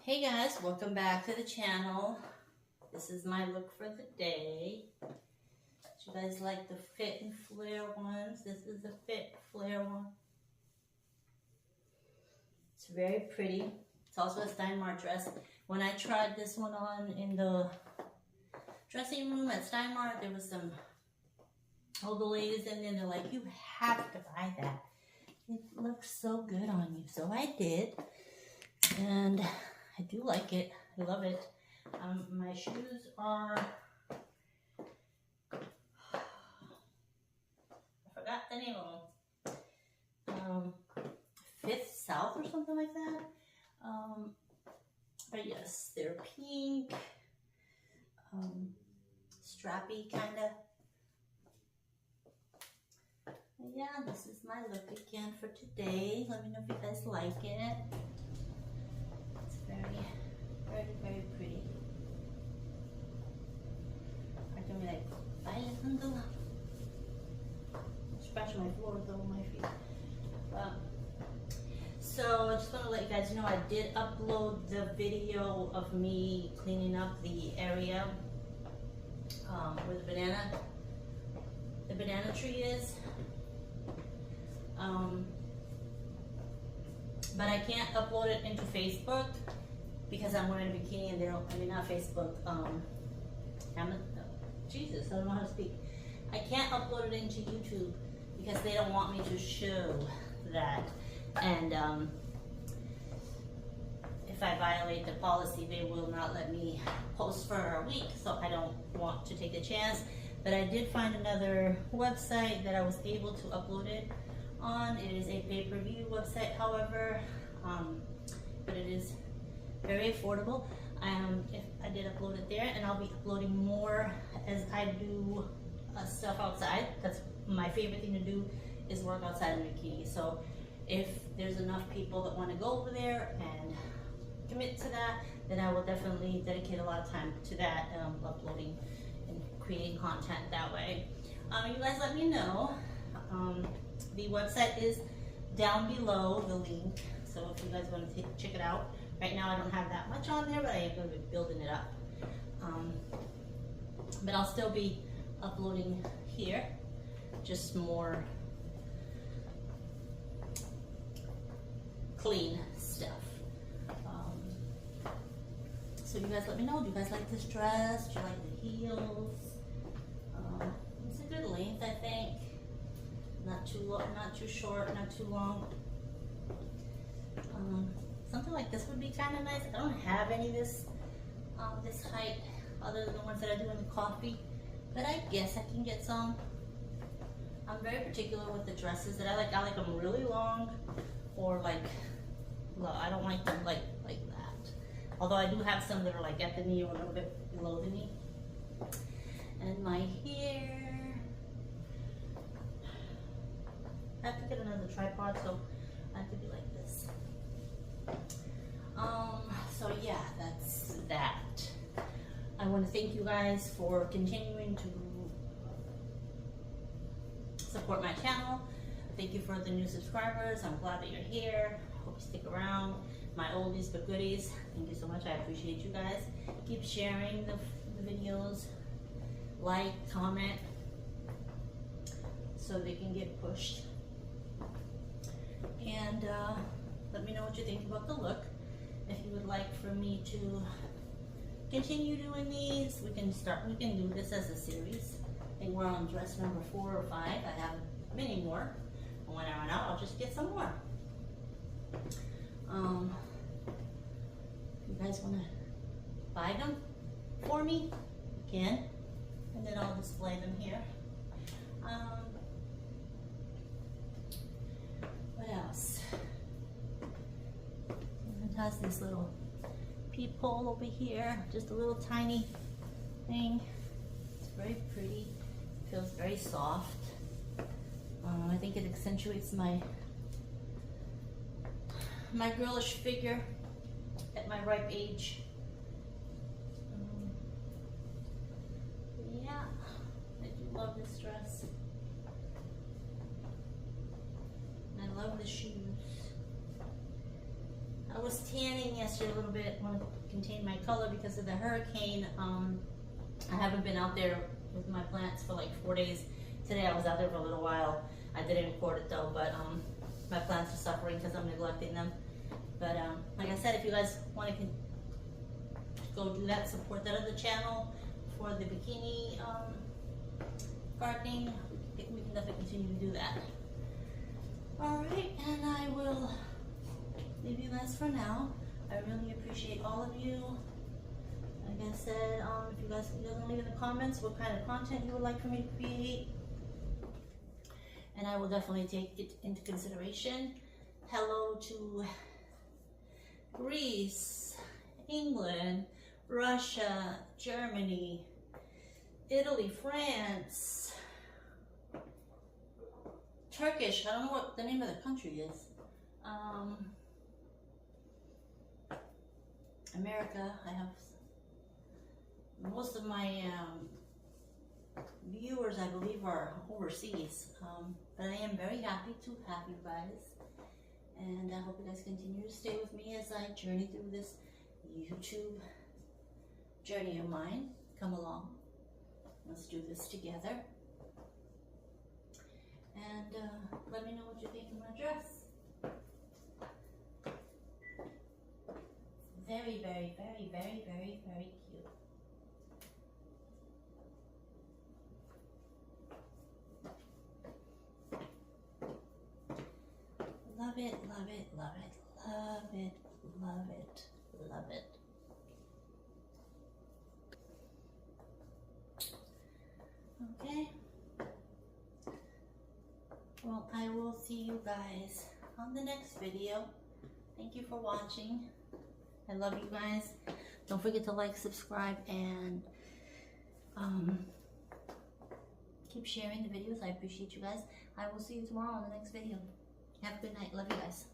Hey guys, welcome back to the channel. This is my look for the day. Do you guys like the fit and flare ones? This is the fit flare one. It's very pretty. It's also a Steinmart dress. When I tried this one on in the dressing room at Steinmart, there was some older ladies in there, and they're like, you have to buy that. It looks so good on you. So I did. And I do like it. I love it. My shoes are, I forgot the name of them. Fifth South or something like that. But yes, they're pink, strappy kind of. Yeah, this is my look again for today. Let me know if you guys like it. It's very, very, very pretty. I can be like, bailando. Scratch my floor with all my feet. So I just want to let you guys know I did upload the video of me cleaning up the area where the banana tree is. But I can't upload it into Facebook because I'm wearing a bikini and they don't, I mean not Facebook, Jesus, I don't know how to speak. I can't upload it into YouTube because they don't want me to show that. And if I violate the policy, they will not let me post for a week, so I don't want to take a chance. But I did find another website that I was able to upload it on. It is a pay-per-view website, however, but it is very affordable. If I did upload it there, and I'll be uploading more as I do stuff outside. That's my favorite thing to do, is work outside in a bikini. So if there's enough people that want to go over there and commit to that, then I will definitely dedicate a lot of time to that, uploading and creating content that way. You guys let me know. The website is down below, the link, so if you guys want to check it out. Right now I don't have that much on there, but I am going to be building it up. But I'll still be uploading here, just more clean stuff. So you guys let me know, do you guys like this dress? Do you like the heels? It's a good length, I think. Not too long, not too short, not too long. Something like this would be kind of nice. I don't have any of this this height other than the ones that I do in the coffee, but I guess I can get some. I'm very particular with the dresses that I like. I like them really long, or like, well, I don't like them like that. Although I do have some that are like at the knee or a little bit below the knee. And my hair, I have to get another tripod, so I have to be like this. So yeah, that's that. I want to thank you guys for continuing to support my channel. Thank you for the new subscribers. I'm glad that you're here. Hope you stick around. My oldies but goodies, thank you so much. I appreciate you guys. Keep sharing the videos. Like, comment, so they can get pushed. And let me know what you think about the look. If you would like for me to continue doing these, we can do this as a series. I think we're on dress number 4 or 5. I have many more. And when I run out, I'll just get some more. If you guys want to buy them for me, you can. And then I'll display them here. What else? It has this little peephole over here, just a little tiny thing. It's very pretty. It feels very soft. I think it accentuates my girlish figure at my ripe age. Yeah, I do love this dress. And I love the shoes. I was tanning yesterday a little bit, want to contain my color because of the hurricane. I haven't been out there with my plants for like 4 days. Today I was out there for a little while. I didn't record it though, but my plants are suffering because I'm neglecting them. But like I said, if you guys want to go do that, support that other channel for the bikini gardening, we can definitely continue to do that. Alright, and I will leave you guys for now. I really appreciate all of you. Like I said, if you guys can leave in the comments what kind of content you would like for me to create, and I will definitely take it into consideration. Hello to Greece, England, Russia, Germany, Italy, France, Turkish, I don't know what the name of the country is. America, I have most of my viewers, I believe, are overseas. But I am very happy to have you guys. And I hope you guys continue to stay with me as I journey through this YouTube journey of mine. Come along. Let's do this together. And let me know what you think of my dress. Very, very, very, very, very, very cute. Love it, love it, love it, love it, love it, love it. Okay. Well, I will see you guys on the next video. Thank you for watching. I love you guys. Don't forget to like, subscribe, and keep sharing the videos. I appreciate you guys. I will see you tomorrow on the next video. Have a good night. Love you guys.